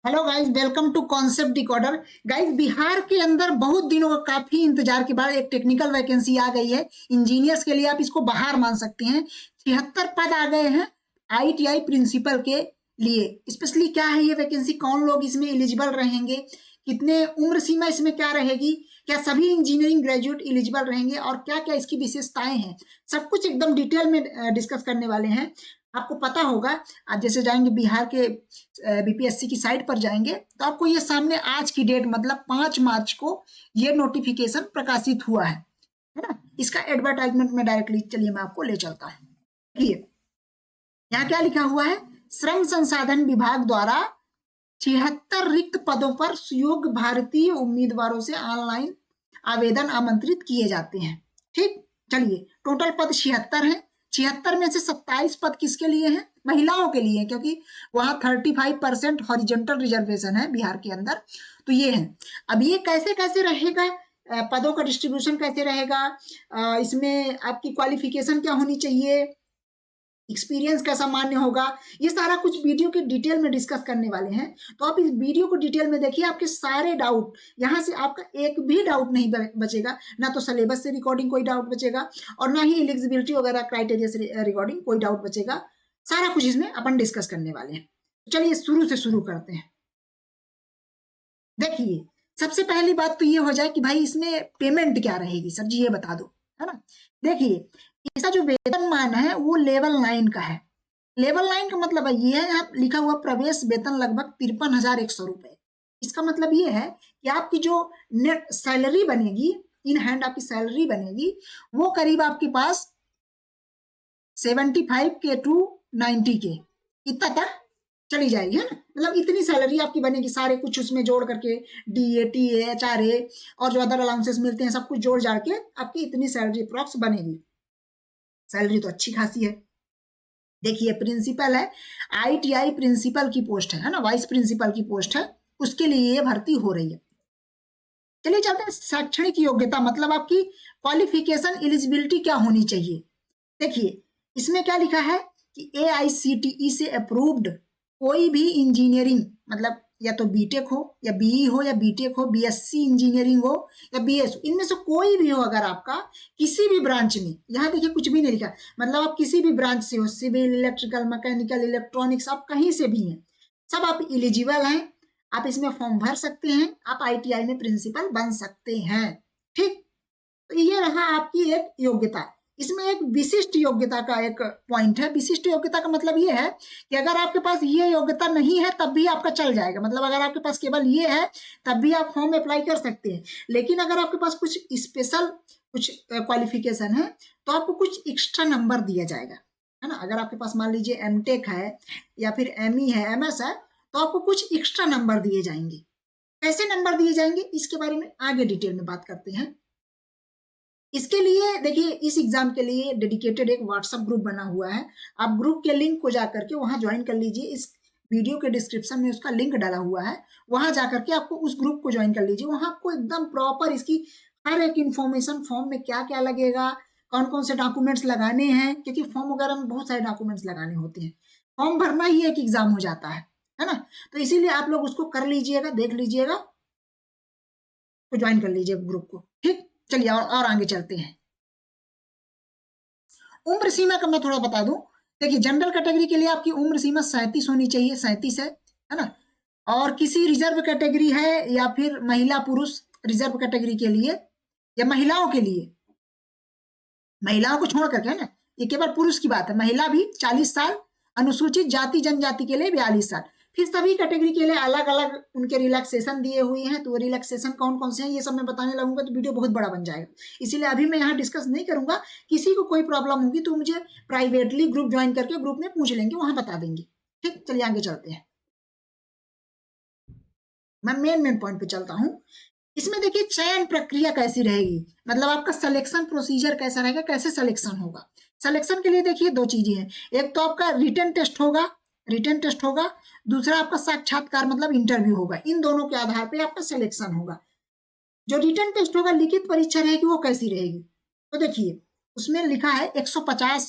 Hello guys, welcome to Concept Decoder. Guys, Bihar के अंदर बहुत दिनों का काफी इंतजार के बाद एक टेक्निकल वैकेंसी आ गई है इंजीनियर्स के लिए। आप इसको बाहर मान सकते हैं। 76 पद आ गए हैं आईटीआई प्रिंसिपल के लिए। स्पेशली क्या है ये वैकेंसी, कौन लोग इसमें एलिजिबल रहेंगे, कितने उम्र सीमा इसमें क्या रहेगी, क्या सभी इंजीनियरिंग ग्रेजुएट एलिजिबल रहेंगे और क्या क्या इसकी विशेषताएं हैं, सब कुछ एकदम डिटेल में डिस्कस करने वाले हैं। आपको पता होगा, आप जैसे जाएंगे बिहार के बीपीएससी की साइट पर जाएंगे तो आपको ये सामने आज की डेट मतलब 5 मार्च को ये नोटिफिकेशन प्रकाशित हुआ है ना। इसका एडवर्टाइजमेंट में डायरेक्टली चलिए मैं आपको ले चलता हूँ। देखिए यहाँ क्या लिखा हुआ है, श्रम संसाधन विभाग द्वारा 76 रिक्त पदों पर सुयोग्य भारतीय उम्मीदवारों से ऑनलाइन आवेदन आमंत्रित किए जाते हैं। ठीक, चलिए टोटल पद 76 हैं। 76 में से 27 पद किसके लिए हैं? महिलाओं के लिए, क्योंकि वहां 35% हॉरिजॉन्टल रिजर्वेशन है बिहार के अंदर, तो ये है। अब ये कैसे कैसे रहेगा, पदों का डिस्ट्रीब्यूशन कैसे रहेगा, इसमें आपकी क्वालिफिकेशन क्या होनी चाहिए, एक्सपीरियंस कैसा मान्य होगा, ये सारा कुछ वीडियो के डिटेल में डिस्कस करने वाले हैं। तो आप इस वीडियो को डिटेल में देखिए, आपके सारे डाउट यहाँ से आपका एक भी डाउट नहीं बचेगा। ना तो सिलेबस से रिकॉर्डिंग कोई डाउट बचेगा और ना ही एलिजिबिलिटी वगैरह क्राइटेरिया से रिकॉर्डिंग कोई डाउट बचेगा। सारा कुछ इसमें अपन डिस्कस करने वाले हैं। चलिए शुरू से शुरू करते हैं। देखिए सबसे पहली बात तो ये हो जाए कि भाई इसमें पेमेंट क्या रहेगी, सर जी ये बता दो, है ना। देखिए इसका जो वेतनमान है वो लेवल 9 का है। लेवल 9 का मतलब है ये है, यहाँ लिखा हुआ प्रवेश वेतन लगभग 53,100 रुपए। इसका मतलब ये है कि आपकी जो नेट सैलरी बनेगी, इन हैंड आपकी सैलरी बनेगी, वो करीब आपके पास 75 के टू 90 के इतना तक चली जाएगी, है ना। मतलब इतनी सैलरी आपकी बनेगी, सारे कुछ उसमें जोड़ करके डीए टीए एचआरए और जो अदर अलाउंसेस मिलते हैं सब कुछ जोड़ जाड़ के आपकी इतनी सैलरी अप्रॉक्स बनेगी। सैलरी तो अच्छी खासी है। देखिए प्रिंसिपल है, आईटीआई प्रिंसिपल की पोस्ट है ना, वाइस प्रिंसिपल की पोस्ट है, उसके लिए ये भर्ती हो रही है। चलिए चलते हैं शैक्षणिक योग्यता, मतलब आपकी क्वालिफिकेशन एलिजिबिलिटी क्या होनी चाहिए। देखिए इसमें क्या लिखा है कि एआईसीटीई से अप्रूव्ड कोई भी इंजीनियरिंग, मतलब या तो बीटेक हो या बीई हो या बीटेक हो, बीएससी इंजीनियरिंग हो या बीएस, इनमें से कोई भी हो अगर आपका किसी भी ब्रांच में, यहाँ देखिए कुछ भी नहीं लिखा, मतलब आप किसी भी ब्रांच से हो, सिविल, इलेक्ट्रिकल, मैकेनिकल, इलेक्ट्रॉनिक्स, आप कहीं से भी हैं, सब आप एलिजिबल हैं। आप इसमें फॉर्म भर सकते हैं, आप आईटीआई में प्रिंसिपल बन सकते हैं। ठीक, तो ये रहा आपकी एक योग्यता। इसमें एक विशिष्ट योग्यता का एक पॉइंट है। विशिष्ट योग्यता का मतलब ये है कि अगर आपके पास ये योग्यता नहीं है तब भी आपका चल जाएगा, मतलब अगर आपके पास केवल ये है तब भी आप फॉर्म अप्लाई कर सकते हैं। लेकिन अगर आपके पास कुछ स्पेशल कुछ क्वालिफिकेशन है तो आपको कुछ एक्स्ट्रा नंबर दिया जाएगा, है ना। अगर आपके पास मान लीजिए एमटेक है या फिर एमई है, एमएस है, तो आपको कुछ एक्स्ट्रा नंबर दिए जाएंगे। कैसे नंबर दिए जाएंगे इसके बारे में आगे डिटेल में बात करते हैं। इसके लिए देखिए, इस एग्जाम के लिए डेडिकेटेड एक व्हाट्सएप ग्रुप बना हुआ है। आप ग्रुप के लिंक को जाकर के वहां ज्वाइन कर लीजिए। इस वीडियो के डिस्क्रिप्शन में उसका लिंक डाला हुआ है, वहां जाकर के आपको उस ग्रुप को ज्वाइन कर लीजिए। वहां आपको एकदम प्रॉपर इसकी हर एक इंफॉर्मेशन, फॉर्म में क्या क्या लगेगा, कौन कौन से डॉक्यूमेंट्स लगाने हैं, क्योंकि फॉर्म वगैरह में बहुत सारे डॉक्यूमेंट्स लगाने होते हैं। फॉर्म भरना ही एक एग्जाम हो जाता है ना। तो इसीलिए आप लोग उसको कर लीजिएगा, देख लीजिएगा, तो ज्वाइन कर लीजिए ग्रुप को। ठीक, चलिए और आगे चलते हैं। उम्र सीमा का मैं थोड़ा बता दूं। देखिए जनरल कैटेगरी के लिए आपकी उम्र सीमा 37 होनी चाहिए, 37 है ना। और किसी रिजर्व कैटेगरी है या फिर महिला पुरुष रिजर्व कैटेगरी के लिए या महिलाओं के लिए, महिलाओं को छोड़ करके, है ना, ये केवल पुरुष की बात है, महिला भी 40 साल, अनुसूचित जाति जनजाति के लिए 42 साल। फिर सभी कैटेगरी के लिए अलग अलग उनके रिलैक्सेशन दिए हुए हैं। तो वो रिलैक्सेशन कौन कौन से हैं ये सब मैं बताने लगूंगा तो वीडियो बहुत बड़ा बन जाएगा, इसीलिए अभी मैं यहाँ डिस्कस नहीं करूंगा। किसी को कोई प्रॉब्लम होगी तो मुझे प्राइवेटली ग्रुप ज्वाइन करके ग्रुप में पूछ लेंगे, वहां बता देंगे। ठीक, चलिए आगे चलते हैं। मैं मेन पॉइंट पे चलता हूँ। इसमें देखिए चयन प्रक्रिया कैसी रहेगी, मतलब आपका सिलेक्शन प्रोसीजर कैसा रहेगा, कैसे सिलेक्शन होगा। सिलेक्शन के लिए देखिए दो चीजें हैं, एक तो आपका रिटन टेस्ट होगा, रिटन टेस्ट होगा, दूसरा आपका साक्षात्कार मतलब इंटरव्यू होगा। इन दोनों के आधार पे आपका सिलेक्शन होगा। जो रिटन टेस्ट होगा, लिखित परीक्षा रहेगी, वो कैसी रहेगी, तो देखिए उसमें लिखा है 150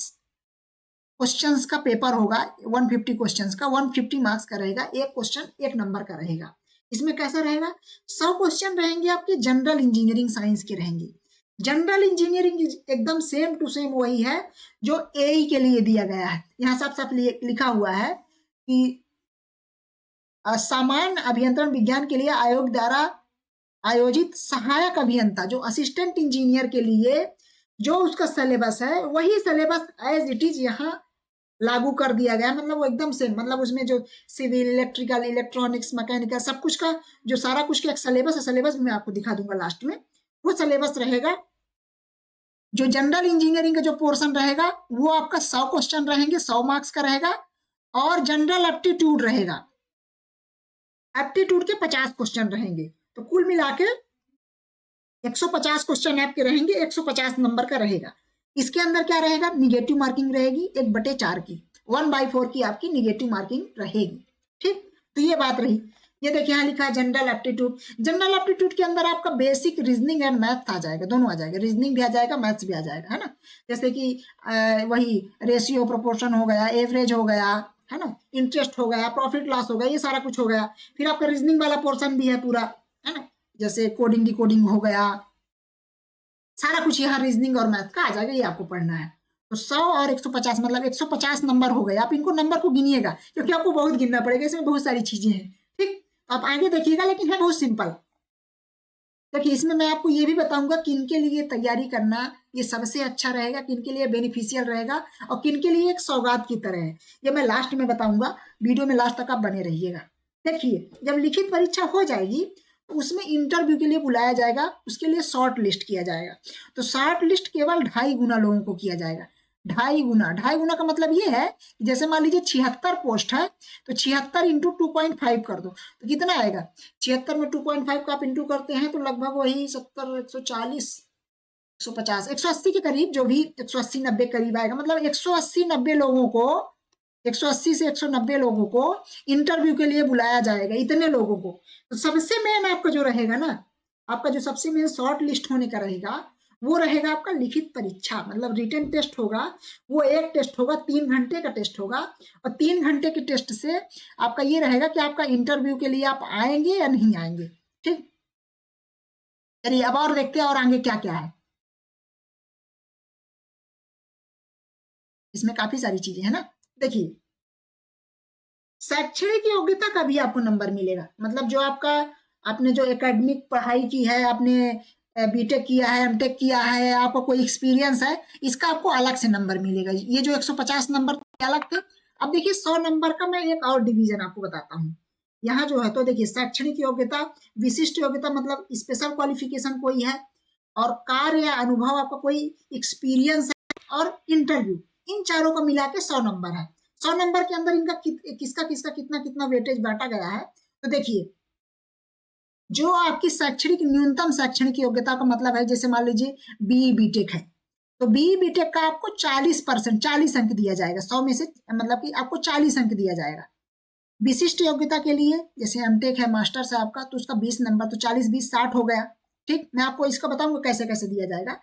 क्वेश्चंस का पेपर होगा, 150 क्वेश्चंस का, 150 मार्क्स का रहेगा, एक क्वेश्चन 1 नंबर का रहेगा। इसमें कैसा रहेगा, 100 क्वेश्चन रहेंगे आपके जनरल इंजीनियरिंग साइंस के रहेंगे। जनरल इंजीनियरिंग एकदम सेम टू सेम वही है जो एई के लिए दिया गया है। यहाँ साफ साफ लिखा हुआ है कि सामान्य अभियंत्रण विज्ञान के लिए आयोग द्वारा आयोजित सहायक अभियंता, जो असिस्टेंट इंजीनियर के लिए जो उसका सिलेबस है वही सिलेबस एज इट इज यहाँ लागू कर दिया गया। मतलब वो एकदम सेम, मतलब उसमें जो सिविल, इलेक्ट्रिकल, इलेक्ट्रॉनिक्स, मैकेनिकल सब कुछ का जो सारा कुछ का एक सिलेबस है, सिलेबस मैं आपको दिखा दूंगा लास्ट में, वो सिलेबस रहेगा। जो जनरल इंजीनियरिंग का जो पोर्शन रहेगा वो आपका 100 क्वेश्चन रहेंगे, 100 मार्क्स का रहेगा, और जनरल एप्टीट्यूड रहेगा, एप्टीट्यूड के 50 क्वेश्चन रहेंगे। तो कुल मिला के 150 क्वेश्चन आपके रहेंगे, 150 नंबर का रहेगा। इसके अंदर क्या रहेगा, निगेटिव मार्किंग रहेगी 1/4 की, 1/4 की आपकी निगेटिव मार्किंग रहेगी। ठीक, तो ये बात रही। ये देखिए यहाँ लिखा है जनरल एप्टीट्यूड। जनरल एप्टीट्यूड के अंदर आपका बेसिक रीजनिंग एंड मैथ आ जाएगा, दोनों आ जाएगा, रीजनिंग भी आ जाएगा, मैथ्स भी आ जाएगा, है ना। जैसे कि वही रेशियो प्रोपोर्शन हो गया, एवरेज हो गया, है ना, इंटरेस्ट हो गया, प्रॉफिट लॉस हो गया, ये सारा कुछ हो गया। फिर आपका रीजनिंग वाला पोर्शन भी है पूरा, है ना, जैसे कोडिंग डिकोडिंग हो गया, सारा कुछ यहाँ रीजनिंग और मैथ का आ जाएगा, ये आपको पढ़ना है। तो 100 और 150 मतलब 150 नंबर हो गए। आप इनको नंबर को गिनिएगा क्योंकि आपको बहुत गिनना पड़ेगा, इसमें बहुत सारी चीजें हैं। ठीक, तो आप आगे देखिएगा, लेकिन है बहुत सिंपल। देखिए इसमें मैं आपको ये भी बताऊंगा किन के लिए तैयारी करना ये सबसे अच्छा रहेगा, किन के लिए बेनिफिशियल रहेगा, और किन के लिए एक सौगात की तरह है, ये मैं लास्ट में बताऊंगा। वीडियो में लास्ट तक आप बने रहिएगा। देखिए जब लिखित परीक्षा हो जाएगी तो उसमें इंटरव्यू के लिए बुलाया जाएगा, उसके लिए शॉर्ट लिस्ट किया जाएगा। तो शॉर्ट लिस्ट केवल 2.5 गुना लोगों को किया जाएगा। 2.5 गुना का मतलब ये है कि जैसे मान लीजिए 76 पोस्ट है, तो 76 इंटू 2.5 कर दो तो कितना आएगा। 76 में 2.5 का आप इंटू करते हैं तो लगभग वही 70, 140, 150, 180 के करीब, जो भी 180, 90 करीब आएगा। मतलब 180, 90 लोगों को, 180 से 190 लोगों को इंटरव्यू के लिए बुलाया जाएगा, इतने लोगों को। तो सबसे मेन आपका जो रहेगा ना, आपका जो सबसे मेन शॉर्ट लिस्ट होने का रहेगा वो रहेगा आपका लिखित परीक्षा, मतलब रिटन टेस्ट होगा। वो एक टेस्ट होगा, 3 घंटे का टेस्ट होगा, और 3 घंटे के टेस्ट से आपका ये रहेगा कि आपका इंटरव्यू के लिए आप आएंगे या नहीं आएंगे। ठीक, चलिए अब और देखते हैं और आगे क्या क्या है। इसमें काफी सारी चीजें है ना। देखिए शैक्षणिक योग्यता का भी आपको नंबर मिलेगा, मतलब जो आपका आपने जो एकेडमिक पढ़ाई की है, आपने बीटेक किया है, एमटेक किया है, आपका कोई एक्सपीरियंस है, इसका आपको अलग से नंबर मिलेगा। ये जो 150 नंबर अलग थे। अब देखिए 100 नंबर का मैं एक और डिवीजन आपको बताता हूँ। यहाँ जो है तो देखिए शैक्षणिक योग्यता, विशिष्ट योग्यता मतलब स्पेशल क्वालिफिकेशन कोई है, और कार्य या अनुभव आपका कोई एक्सपीरियंस है, और इंटरव्यू, इन चारों का मिला के 100 नंबर है। 100 नंबर के अंदर इनका किसका किसका कितना कितना वेटेज बांटा गया है। तो देखिए जो आपकी शैक्षणिक न्यूनतम शैक्षणिक योग्यता का मतलब है, जैसे मान लीजिए बीई बीटेक है, तो बीई बीटेक का आपको 40%, 40 अंक दिया जाएगा 100 में से, मतलब कि आपको 40 अंक दिया जाएगा। विशिष्ट योग्यता के लिए जैसे एमटेक है, मास्टर्स है आपका, तो उसका 20 नंबर, तो 40 20 60 हो गया। ठीक, मैं आपको इसका बताऊंगा कैसे कैसे दिया जाएगा।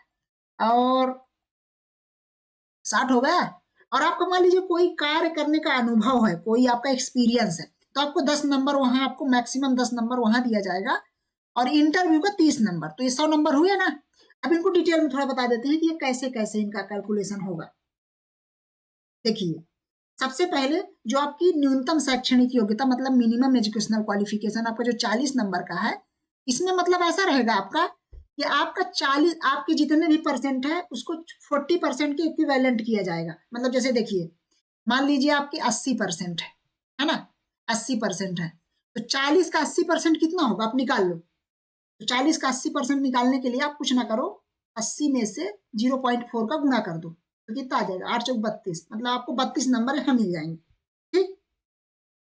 और 60 हो गया। और आपका मान लीजिए कोई कार्य करने का अनुभव है, कोई आपका एक्सपीरियंस है, तो आपको 10 नंबर वहां, आपको मैक्सिमम 10 नंबर वहां दिया जाएगा, और इंटरव्यू का 30 नंबर। तो ये 100 नंबर हुए ना। अब इनको डिटेल में थोड़ा बता देते हैं कि ये कैसे कैसे इनका कैलकुलेशन होगा। देखिए सबसे पहले जो आपकी न्यूनतम शैक्षणिक योग्यता मतलब मिनिमम एजुकेशनल क्वालिफिकेशन आपका जो 40 नंबर का है, इसमें मतलब ऐसा रहेगा आपका कि आपका 40, आपके जितने भी परसेंट है उसको 40% के इक्विवेलेंट किया जाएगा। मतलब जैसे देखिए मान लीजिए आपके 80% है ना, 80% है, तो 40 का 80% कितना होगा आप निकाल लो। तो 40 का 80% निकालने के लिए आप कुछ ना करो, 80 में से 0.4 का गुणा कर दो, तो कितना आ जाएगा 8 चौक 32, मतलब आपको 32 नंबर यहाँ मिल जाएंगे। ठीक,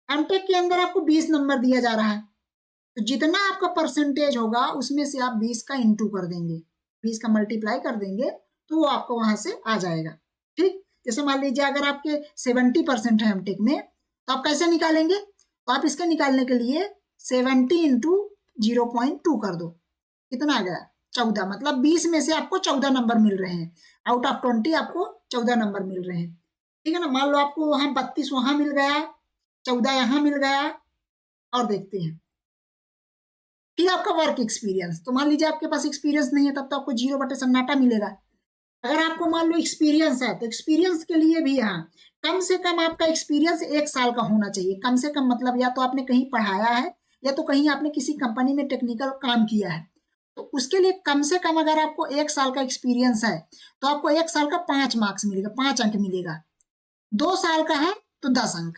एमटेक के अंदर आपको 20 नंबर दिया जा रहा है, तो जितना आपका परसेंटेज होगा उसमें से आप 20 का इंटू कर देंगे, 20 का मल्टीप्लाई कर देंगे, तो वो आपको वहां से आ जाएगा। ठीक, जैसे मान लीजिए अगर आपके 70% है एमटेक में, तो आप कैसे निकालेंगे, तो आप इसके निकालने के लिए 70 इंटू 0.2 कर दो, कितना आ गया 14, मतलब 20 में से आपको 14 नंबर मिल रहे हैं, आउट ऑफ 20 आपको 14 नंबर मिल रहे हैं। ठीक है ना। मान लो आपको वहां 32 वहां मिल गया, 14 यहाँ मिल गया, और देखते हैं फिर आपका वर्क एक्सपीरियंस। तो मान लीजिए आपके पास एक्सपीरियंस नहीं है, तब तो आपको 0/सन्नाटा मिलेगा। अगर आपको मान लो एक्सपीरियंस है, तो एक्सपीरियंस के लिए भी यहाँ कम से कम आपका एक्सपीरियंस 1 साल का होना चाहिए। कम से कम मतलब या तो आपने कहीं पढ़ाया है, या तो कहीं आपने किसी कंपनी में टेक्निकल काम किया है। तो उसके लिए कम से कम अगर आपको 1 साल का एक्सपीरियंस है, तो आपको 1 साल का 5 मार्क्स मिलेगा, 5 अंक मिलेगा। 2 साल का है तो 10 अंक,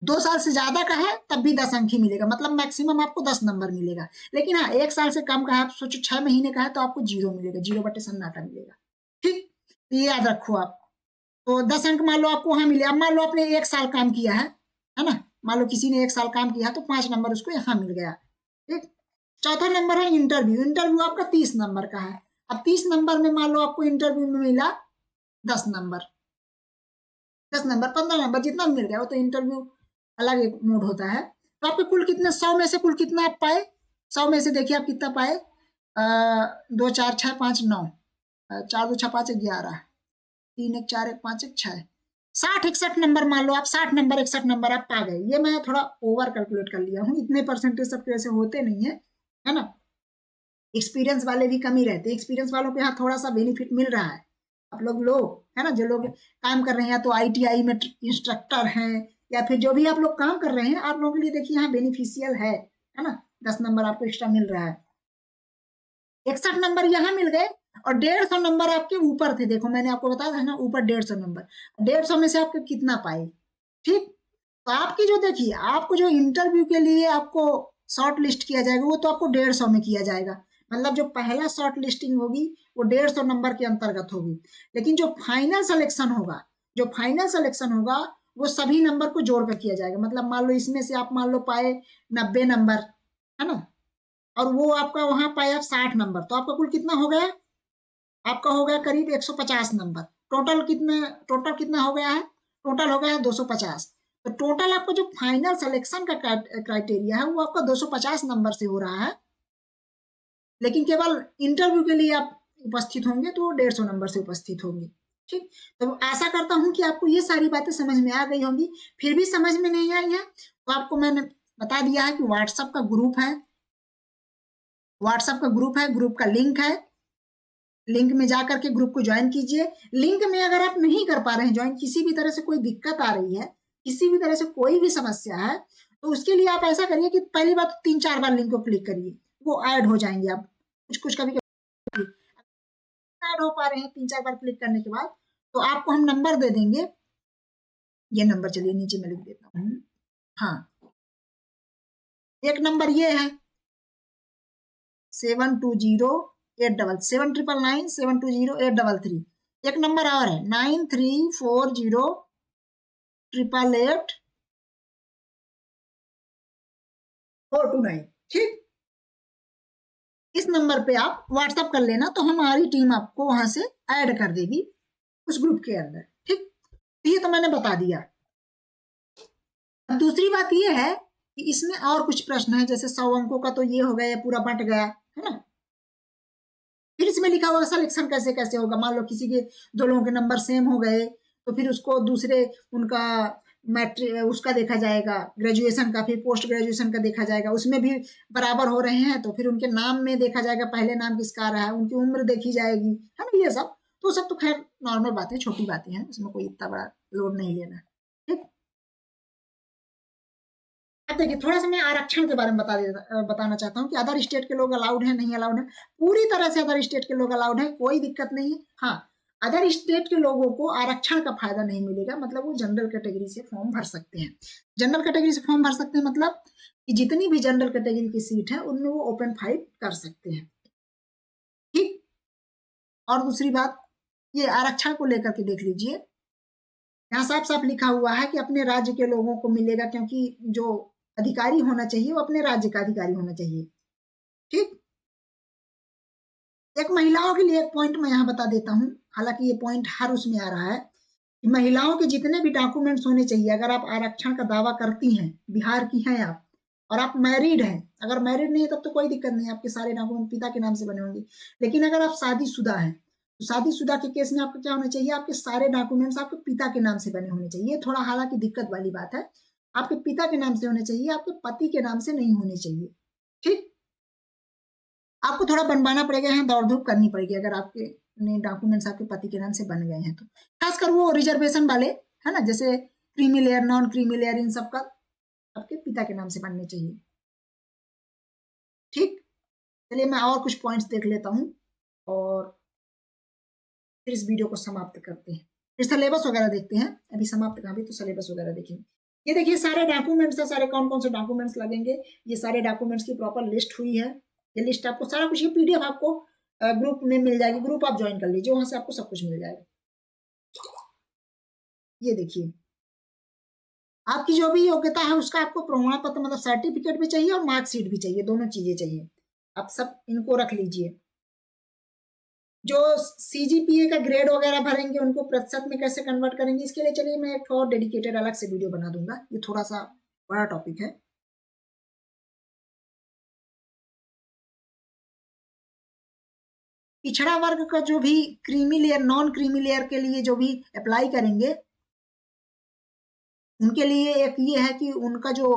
2 साल से ज्यादा का है तब भी 10 अंक ही मिलेगा, मतलब मैक्सिमम आपको 10 नंबर मिलेगा। लेकिन हाँ, 1 साल से कम का है, आप सोचो 6 महीने का है, तो आपको 0 मिलेगा, 0/सन्नाटा मिलेगा। ठीक, तो ये याद रखो आप। तो 10 अंक मान लो आपको वहां मिले। अब मान लो आपने 1 साल काम किया है ना। मान लो किसी ने 1 साल काम किया तो 5 नंबर उसको यहाँ मिल गया। ठीक, चौथा नंबर है इंटरव्यू। इंटरव्यू आपका 30 नंबर का है। अब 30 नंबर में मान लो आपको इंटरव्यू में मिला 10 नंबर, 10 नंबर 15 नंबर जितना भी मिल गया, वो तो इंटरव्यू अलग एक मोड होता है। तो आपके कुल कितने, 100 में से कुल कितना आप पाए? 100 में से देखिए आप कितना पाए, 2 4 6 5 9, 4 2 6 5 11, 3 1 4 1 5 1 6, 60 61 नंबर। मान लो आप 60 नंबर 61 नंबर आप पा गए। ये मैं थोड़ा ओवर कैलकुलेट कर लिया हूँ, इतने परसेंटेज सबके वैसे होते नहीं है ना। एक्सपीरियंस वाले भी कम ही रहते हैं। एक्सपीरियंस वालों को यहाँ थोड़ा सा बेनिफिट मिल रहा है। आप लोग है ना, जो लोग काम कर रहे हैं, तो ITI में इंस्ट्रक्टर हैं, या फिर जो भी आप लोग काम कर रहे हैं, आप लोगों के लिए देखिए यहाँ बेनिफिशियल है ना। 10 नंबर आपको एक्स्ट्रा मिल रहा है। 61 नंबर यहाँ मिल गए, और 150 नंबर आपके ऊपर थे। देखो मैंने आपको बताया था ना, ऊपर 150 नंबर, 150 में से आपके कितना पाए? ठीक, तो आपकी जो देखिए, आपको जो इंटरव्यू के लिए आपको शॉर्ट लिस्ट किया जाएगा, वो तो आपको 150 में किया जाएगा। मतलब जो पहला शॉर्ट लिस्टिंग होगी वो 150 नंबर के अंतर्गत होगी। लेकिन जो फाइनल सिलेक्शन होगा, वो सभी नंबर को जोड़ कर किया जाएगा। मतलब मान लो इसमें से आप मान लो पाए 90 नंबर, है ना, और वो आपका वहां पाए आप 60 नंबर, तो आपका कुल कितना हो गया? आपका हो गया करीब 150 नंबर। टोटल कितना हो गया है? टोटल हो गया है 250। तो टोटल आपका जो फाइनल सिलेक्शन का क्राइटेरिया है, वो आपका 250 नंबर से हो रहा है। लेकिन केवल इंटरव्यू के लिए आप उपस्थित होंगे तो 150 नंबर से उपस्थित होंगे। ठीक, तो आशा करता हूं कि आपको ये सारी बातें समझ में आ गई होंगी। फिर भी समझ में नहीं आई है तो आपको मैंने बता दिया है कि व्हाट्सएप का ग्रुप है, ग्रुप का लिंक है। लिंक में जाकर के ग्रुप को ज्वाइन कीजिए। लिंक में अगर आप नहीं कर पा रहे हैं ज्वाइन, किसी भी तरह से कोई दिक्कत आ रही है, किसी भी तरह से कोई भी समस्या है, तो उसके लिए आप ऐसा करिए कि पहली बात तो 3 4 बार लिंक को क्लिक करिए, वो ऐड हो जाएंगे। आप कुछ कभी कभी ऐड हो पा रहे हैं 3 4 बार क्लिक करने के बाद, तो आपको हम नंबर दे देंगे। ये नंबर चलिए नीचे में लिख देता हूँ। हाँ, एक नंबर ये है 7208997999 एक नंबर और है 9340888429। ठीक, इस नंबर पे आप व्हाट्सएप कर लेना, तो हमारी टीम आपको वहां से ऐड कर देगी उस ग्रुप के अंदर। ठीक, ये तो मैंने बता दिया। दूसरी बात ये है कि इसमें और कुछ प्रश्न है, जैसे 100 अंकों का तो ये हो गया, ये पूरा बंट गया, है ना। फिर इसमें लिखा होगा सिलेक्शन कैसे कैसे होगा। मान लो किसी के 2 लोगों के नंबर सेम हो गए, तो फिर उसको दूसरे उनका मैट्रिक उसका देखा जाएगा, ग्रेजुएशन का, फिर पोस्ट ग्रेजुएशन का देखा जाएगा। उसमें भी बराबर हो रहे हैं तो फिर उनके नाम में देखा जाएगा, पहले नाम किसका आ रहा है, उनकी उम्र देखी जाएगी, है ना। ये सब तो खैर नॉर्मल बातें, छोटी बातें हैं, उसमें कोई इतना बड़ा लोड नहीं लेना। ठीक, अब देखिए थोड़ा सा मैं आरक्षण के बारे में बताना चाहता हूँ कि अदर स्टेट के लोग अलाउड है नहीं अलाउड है। पूरी तरह से अदर स्टेट के लोग अलाउड है, कोई दिक्कत नहीं है। हाँ, अदर स्टेट के लोगों को आरक्षण का फायदा नहीं मिलेगा, मतलब वो जनरल कैटेगरी से फॉर्म भर सकते हैं। जनरल कैटेगरी से फॉर्म भर सकते हैं मतलब कि जितनी भी जनरल कैटेगरी की सीट है उनमें वो ओपन फाइट कर सकते हैं। ठीक, और दूसरी बात, ये आरक्षण को लेकर के देख लीजिए, यहाँ साफ साफ लिखा हुआ है कि अपने राज्य के लोगों को मिलेगा, क्योंकि जो अधिकारी होना चाहिए वो अपने राज्य का अधिकारी होना चाहिए। ठीक, एक महिलाओं के लिए एक पॉइंट मैं यहाँ बता देता हूँ, हालांकि ये पॉइंट हर उसमें आ रहा है कि महिलाओं के जितने भी डॉक्यूमेंट्स होने चाहिए, अगर आप आरक्षण का दावा करती हैं, बिहार की हैं आप, और आप मैरिड हैं, अगर मैरिड नहीं है तब तो कोई दिक्कत नहीं, आपके सारे डॉक्यूमेंट पिता के नाम से बने होंगे। लेकिन अगर आप शादीशुदा हैं तो शादीशुदा के केस में आपका क्या होना चाहिए, आपके सारे डॉक्यूमेंट्स आपके पिता के नाम से बने होने चाहिए। थोड़ा हालांकि दिक्कत वाली बात है, आपके पिता के नाम से होने चाहिए, आपके पति के नाम से नहीं होने चाहिए। ठीक, आपको थोड़ा बनवाना पड़ेगा, यहाँ दौड़ धूप करनी पड़ेगी अगर आपके डॉक्यूमेंट्स आपके पति के नाम से बन गए हैं तो। खासकर वो रिजर्वेशन वाले है ना, जैसे creamy layer, non creamy layer, इन सब का आपके पिता के नाम से बनने चाहिए। ठीक, चलिए मैं और कुछ पॉइंट्स देख लेता हूँ और फिर इस वीडियो को समाप्त करते हैं। फिर सिलेबस वगैरह देखते हैं, अभी समाप्त कहाँ भी, तो सिलेबस वगैरह देखेंगे। ये देखिए सारे डॉक्यूमेंट्स है, सारे कौन कौन से डॉक्यूमेंट्स लगेंगे, ये सारे डॉक्यूमेंट्स की प्रॉपर लिस्ट हुई है। ये लिस्ट आपको सारा कुछ, ये पीडीएफ आपको ग्रुप में मिल जाएगी, ग्रुप आप ज्वाइन कर लीजिए, वहां से आपको सब कुछ मिल जाएगा। ये देखिए आपकी जो भी योग्यता है उसका आपको प्रमाण पत्र मतलब सर्टिफिकेट भी चाहिए और मार्कशीट भी चाहिए, दोनों चीजें चाहिए। आप सब इनको रख लीजिए। जो सीजीपीए का ग्रेड वगैरह भरेंगे उनको प्रतिशत में कैसे कन्वर्ट करेंगे, इसके लिए चलिए मैं एक और डेडिकेटेड अलग से वीडियो बना दूंगा, ये थोड़ा सा बड़ा टॉपिक है। पिछड़ा वर्ग का जो भी creamy layer, non creamy layer के लिए जो भी अप्लाई करेंगे उनके लिए एक ये है कि उनका जो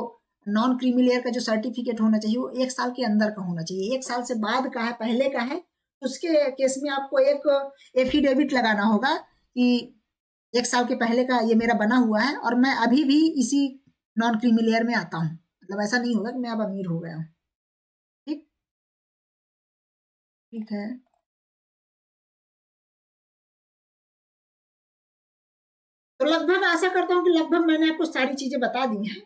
नॉन क्रीमी लेयर का जो सर्टिफिकेट होना चाहिए वो 1 साल के अंदर का होना चाहिए। 1 साल से बाद का है, पहले का है, उसके केस में आपको एक एफिडेविट लगाना होगा कि 1 साल के पहले का ये मेरा बना हुआ है और मैं अभी भी इसी नॉन क्रीमी लेयर में आता हूँ। मतलब ऐसा नहीं होगा कि मैं अब अमीर हो गया हूँ। ठीक, ठीक है। तो लगभग आशा करता हूँ कि लगभग मैंने आपको सारी चीजें बता दी हैं।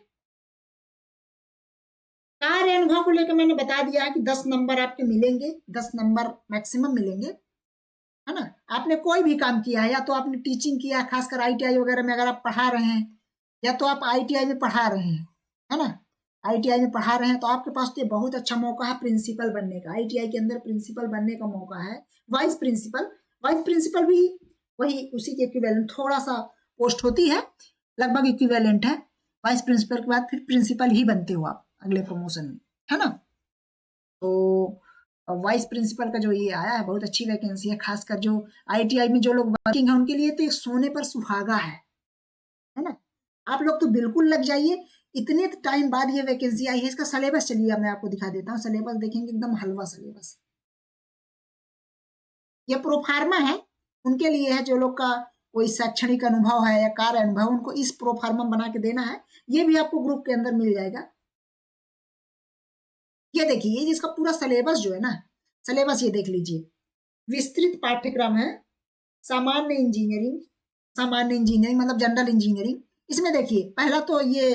कार्य अनुभव को लेकर मैंने बता दिया है कि 10 नंबर आपके मिलेंगे, 10 नंबर मैक्सिमम मिलेंगे, है ना। आपने कोई भी काम किया है, या तो आपने टीचिंग किया, खासकर आईटीआई वगैरह में अगर आप पढ़ा रहे हैं, या तो आप आईटीआई में पढ़ा रहे हैं, है ना, आईटीआई में पढ़ा रहे हैं, तो आपके पास तो बहुत अच्छा मौका है प्रिंसिपल बनने का। आईटीआई के अंदर प्रिंसिपल बनने का मौका है। वाइस प्रिंसिपल, वाइस प्रिंसिपल भी वही उसी के इक्विवेलेंट, थोड़ा सा पोस्ट होती है, लगभग इक्विवेलेंट है। वाइस प्रिंसिपल के बाद फिर प्रिंसिपल ही बनते हो आप अगले प्रमोशन में, है ना। तो वाइस प्रिंसिपल का जो ये आया है बहुत अच्छी वैकेंसी है, खासकर जो आईटीआई में जो लोग वर्किंग है उनके लिए तो एक सोने पर सुहागा है ना। आप लोग तो बिल्कुल लग जाइए, इतने टाइम बाद ये वैकेंसी आई है। इसका सिलेबस चलिए मैं आपको दिखा देता हूँ, सिलेबस देखेंगे एकदम हलवा सिलेबस। ये प्रोफार्मा है, उनके लिए है जो लोग का कोई शैक्षणिक अनुभव है या कार्य अनुभव, उनको इस प्रोफार्मा बना के देना है। ये भी आपको ग्रुप के अंदर मिल जाएगा। ये देखिए ये इसका पूरा सिलेबस जो है ना, सिलेबस ये देख लीजिए। विस्तृत पाठ्यक्रम है, सामान्य इंजीनियरिंग, सामान्य इंजीनियरिंग मतलब जनरल इंजीनियरिंग। इसमें देखिए पहला तो ये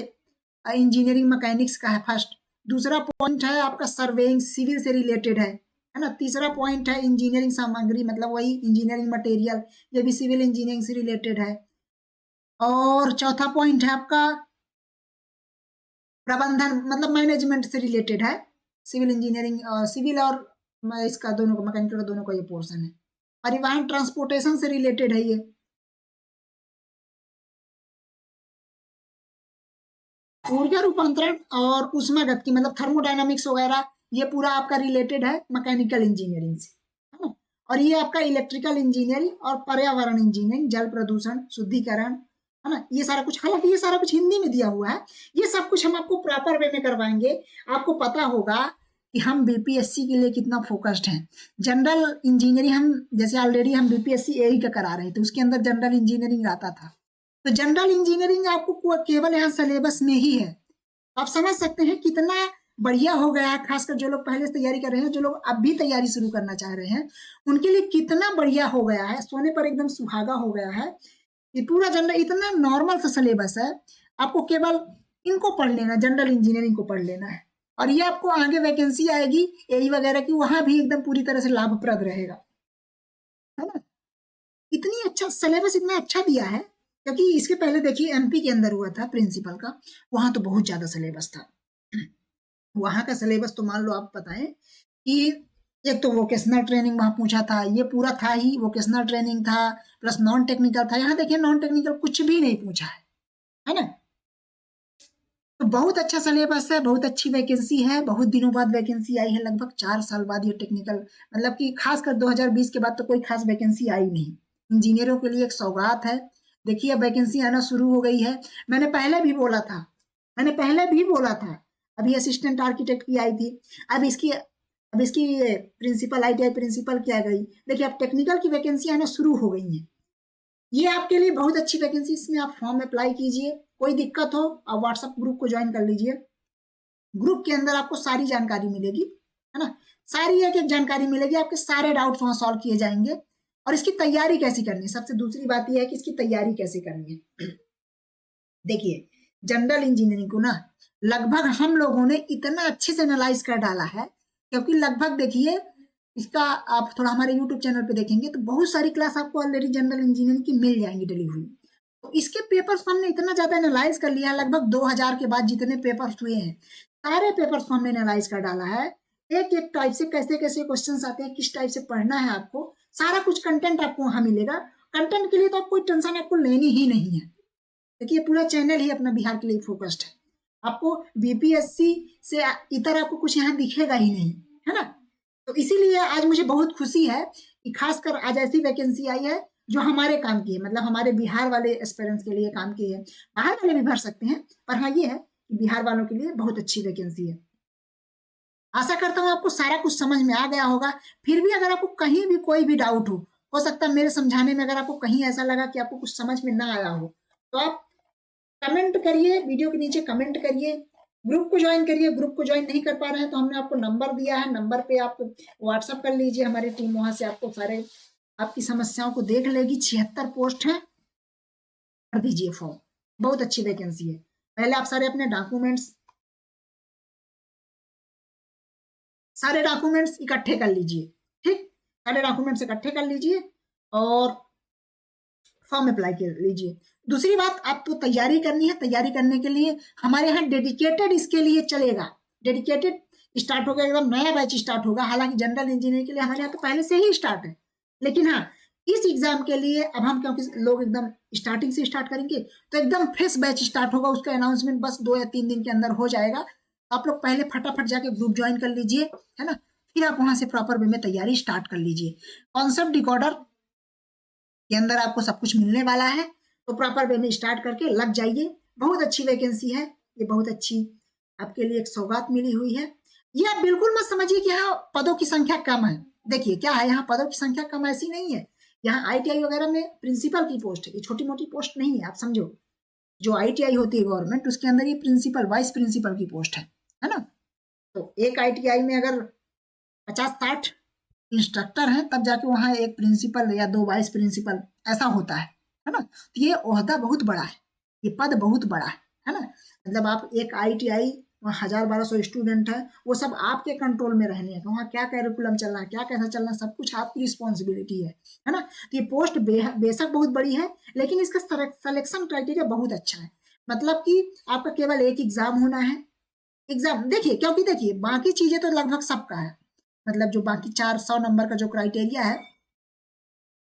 इंजीनियरिंग मैकेनिक्स का है फर्स्ट। दूसरा पॉइंट है आपका सर्वेइंग, सिविल से रिलेटेड है ना। तीसरा पॉइंट है इंजीनियरिंग सामग्री मतलब वही इंजीनियरिंग मटेरियल, ये भी सिविल इंजीनियरिंग से रिलेटेड है। और चौथा पॉइंट है आपका प्रबंधन मतलब मैनेजमेंट से रिलेटेड है। सिविल इंजीनियरिंग, सिविल और इसका दोनों का, मैकेनिकल दोनों का ये पोर्शन है। परिवहन ट्रांसपोर्टेशन से रिलेटेड है ये। ऊर्जा रूपांतरण और ऊष्मागतिकी मतलब थर्मोडायनामिक्स वगैरह, ये पूरा आपका रिलेटेड है मैकेनिकल इंजीनियरिंग से, है ना। और ये आपका इलेक्ट्रिकल इंजीनियरिंग और पर्यावरण इंजीनियरिंग, जल प्रदूषण, शुद्धिकरण, है ना। ये सारा कुछ, हालांकि ये सारा कुछ हिंदी में दिया हुआ है, ये सब कुछ हम आपको प्रॉपर वे में करवाएंगे। आपको पता होगा कि हम बीपीएससी के लिए कितना फोकस्ड हैं। जनरल इंजीनियरिंग हम जैसे ऑलरेडी हम बीपीएससी एई का करा रहे थे, उसके अंदर जनरल इंजीनियरिंग आता था। तो जनरल इंजीनियरिंग आपको केवल यहाँ सिलेबस में ही है। आप समझ सकते हैं कितना बढ़िया हो गया है, खासकर जो लोग पहले से तैयारी कर रहे हैं, जो लोग अब भी तैयारी शुरू करना चाह रहे हैं, उनके लिए कितना बढ़िया हो गया है, सोने पर एकदम सुहागा हो गया है। ये पूरा जनरल इतना नॉर्मल सा सिलेबस है, आपको केवल इनको पढ़ लेना, जनरल इंजीनियरिंग को पढ़ लेना है। और ये आपको आगे वैकेंसी आएगी एई वगैरह की, वहां भी एकदम पूरी तरह से लाभप्रद रहेगा, है ना। इतनी अच्छा सिलेबस, इतना अच्छा दिया है, क्योंकि इसके पहले देखिए एमपी के अंदर हुआ था प्रिंसिपल का, वहां तो बहुत ज्यादा सिलेबस था। वहां का सिलेबस तो मान लो आप बताएं कि एक तो वोकेशनल ट्रेनिंग वहां पूछा था, ये पूरा था ही, वोकेशनल ट्रेनिंग था प्लस नॉन टेक्निकल था। यहाँ देखिए नॉन टेक्निकल कुछ भी नहीं पूछा है ना। तो बहुत अच्छा सिलेबस है, बहुत अच्छी वैकेंसी है, बहुत दिनों बाद वैकेंसी आई है, लगभग 4 साल बाद ये टेक्निकल, मतलब कि खासकर 2020 के बाद तो कोई खास वैकेंसी आई नहीं। इंजीनियरों के लिए एक सौगात है। देखिए अब वैकेंसी आना शुरू हो गई है। मैंने पहले भी बोला था, मैंने पहले भी बोला था, अभी असिस्टेंट आर्किटेक्ट की आई थी, अब इसकी प्रिंसिपल आईटीआई प्रिंसिपल की आ गई। देखिए अब टेक्निकल की वैकेंसी आना शुरू हो गई है। ये आपके लिए बहुत अच्छी वैकेंसी, इसमें आप फॉर्म अप्लाई कीजिए। कोई दिक्कत हो आप व्हाट्सएप ग्रुप को ज्वाइन कर लीजिए। ग्रुप के अंदर आपको सारी जानकारी मिलेगी, है ना, सारी एक एक जानकारी मिलेगी, आपके सारे डाउट्स वहां सॉल्व किए जाएंगे। और इसकी तैयारी कैसी करनी है, सबसे दूसरी बात यह है कि इसकी तैयारी कैसे करनी है। देखिए जनरल इंजीनियरिंग को ना लगभग हम लोगों ने इतना अच्छे से एनालाइज कर डाला है, क्योंकि लगभग देखिए इसका आप थोड़ा हमारे यूट्यूब चैनल पे देखेंगे तो बहुत सारी क्लास आपको ऑलरेडी जनरल इंजीनियरिंग की मिल जाएंगी डली हुई। तो इसके पेपर्स हमने इतना ज्यादा एनालाइज कर लिया है, लगभग 2000 के बाद जितने पेपर्स हुए हैं सारे पेपर्स को हमने एनालाइज कर डाला है। एक एक टाइप से कैसे कैसे क्वेश्चन आते हैं, किस टाइप से पढ़ना है आपको, सारा कुछ कंटेंट आपको वहां मिलेगा। कंटेंट के लिए तो आप कोई टेंशन आपको लेनी ही नहीं है। देखिए पूरा चैनल ही अपना बिहार के लिए फोकस्ड है। आपको बीपीएससी से इतर आपको कुछ यहाँ दिखेगा ही नहीं, है ना। तो इसीलिए आज मुझे बहुत खुशी है कि खासकर आज ऐसी वैकेंसी आई है जो हमारे काम की है, मतलब हमारे बिहार वाले एस्पिरेंट्स के लिए काम की है। बाहर वाले भी भर सकते हैं, पर हाँ ये है कि बिहार वालों के लिए बहुत अच्छी वैकेंसी है। आशा करता हूँ आपको सारा कुछ समझ में आ गया होगा। फिर भी अगर आपको कहीं भी कोई भी डाउट हो सकता है मेरे समझाने में अगर आपको कहीं ऐसा लगा कि आपको कुछ समझ में ना आया हो, तो आप कमेंट करिए, वीडियो के नीचे कमेंट करिए, ग्रुप को ज्वाइन करिए। ग्रुप को ज्वाइन नहीं कर पा रहे हैं तो हमने आपको नंबर दिया है, नंबर पे आप व्हाट्सअप कर लीजिए, हमारी टीम वहां से आपको सारे आपकी समस्याओं को देख लेगी। 76 पोस्ट है, कर दीजिए फॉर्म, बहुत अच्छी वैकेंसी है। पहले आप सारे डॉक्यूमेंट्स इकट्ठे कर लीजिए, ठीक, सारे डॉक्यूमेंट्स इकट्ठे कर लीजिए और फॉर्म अप्लाई कर लीजिए। दूसरी बात आपको तैयारी करनी है, तैयारी करने के लिए हमारे यहाँ डेडिकेटेड इसके लिए चलेगा, डेडिकेटेड स्टार्ट होगा, एकदम नया बैच स्टार्ट होगा। हालांकि जनरल इंजीनियरिंग के लिए हमारे यहाँ तो पहले से ही स्टार्ट है, लेकिन हाँ इस एग्जाम के लिए अब हम क्योंकि लोग एकदम स्टार्टिंग से स्टार्ट करेंगे तो एकदम फ्रेश बैच स्टार्ट होगा। उसका अनाउंसमेंट बस 2 या 3 दिन के अंदर हो जाएगा। आप लोग पहले फटाफट जाके ग्रुप ज्वाइन कर लीजिए, है ना, फिर आप वहां से प्रॉपर वे में तैयारी स्टार्ट कर लीजिए। कॉन्सेप्ट डिकोडर के अंदर आपको सब कुछ मिलने वाला है, तो प्रॉपर वे में स्टार्ट करके लग जाइए। बहुत अच्छी वैकेंसी है ये, बहुत अच्छी आपके लिए एक सौगात मिली हुई है। ये आप बिल्कुल मत समझिए कि यहाँ पदों की संख्या कम है। देखिए क्या है, यहाँ पदों की संख्या कम ऐसी नहीं है। यहाँ आईटीआई वगैरह में प्रिंसिपल की पोस्ट है, ये छोटी मोटी पोस्ट नहीं है। आप समझो जो आईटीआई होती है गवर्नमेंट, उसके अंदर ये प्रिंसिपल वाइस प्रिंसिपल की पोस्ट है ना। तो एक आईटीआई में अगर 50-60 इंस्ट्रक्टर हैं तब जाके वहाँ एक प्रिंसिपल या 2 वाइस प्रिंसिपल ऐसा होता है ना। तो ये ओहदा बहुत बड़ा है, ये पद बहुत बड़ा है ना। मतलब आप एक आईटीआई वहाँ 1000-1200 स्टूडेंट है, वो सब आपके कंट्रोल में रहने हैं। वहाँ क्या कैरिकुलम चलना है, क्या कैसा चलना है, सब कुछ आपकी रिस्पॉन्सिबिलिटी है ना। तो ये पोस्ट बेशक बहुत बड़ी है, लेकिन इसका सिलेक्शन क्राइटेरिया बहुत अच्छा है। मतलब कि आपका केवल एक एग्जाम होना है। एग्जाम देखिए, क्योंकि देखिए बाकी चीजें तो लगभग सबका है, मतलब जो बाकी 400 नंबर का जो क्राइटेरिया है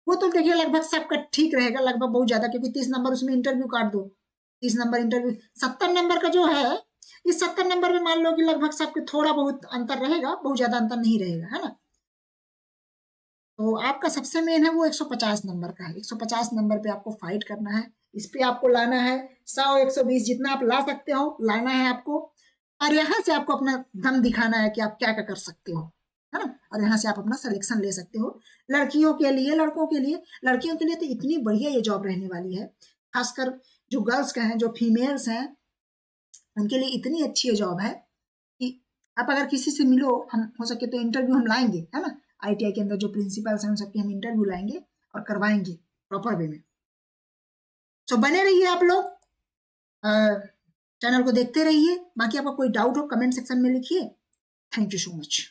वो तो देखिए लगभग सबका ठीक रहेगा, लगभग बहुत ज्यादा, क्योंकि 30 नंबर उसमें इंटरव्यू काट दो, 30 नंबर इंटरव्यू, 70 नंबर का जो है, इस 70 नंबर में मान लो कि लगभग सबके थोड़ा बहुत अंतर रहेगा, बहुत ज्यादा अंतर नहीं रहेगा, है ना। तो आपका सबसे मेन है वो 150 नंबर का है। 150 नंबर पे आपको फाइट करना है, इस पे आपको लाना है 100-120 जितना आप ला सकते हो लाना है आपको। और यहाँ से आपको अपना दम दिखाना है कि आप क्या क्या कर सकते हो, है ना। और यहाँ से आप अपना सिलेक्शन ले सकते हो। लड़कियों के लिए, लड़कों के लिए, लड़कियों के लिए तो इतनी बढ़िया ये जॉब रहने वाली है, खासकर जो गर्ल्स का हैं, जो फीमेल्स हैं, उनके लिए इतनी अच्छी ये जॉब है कि आप अगर किसी से मिलो, हम हो सके तो इंटरव्यू हम लाएंगे, है ना। आईटीआई के अंदर जो प्रिंसिपल्स हैं उन सबके हम इंटरव्यू लाएंगे और करवाएंगे प्रॉपर वे में। सो बने रहिए आप लोग, चैनल को देखते रहिए। बाकी आपका कोई डाउट हो कमेंट सेक्शन में लिखिए। Thank you so much.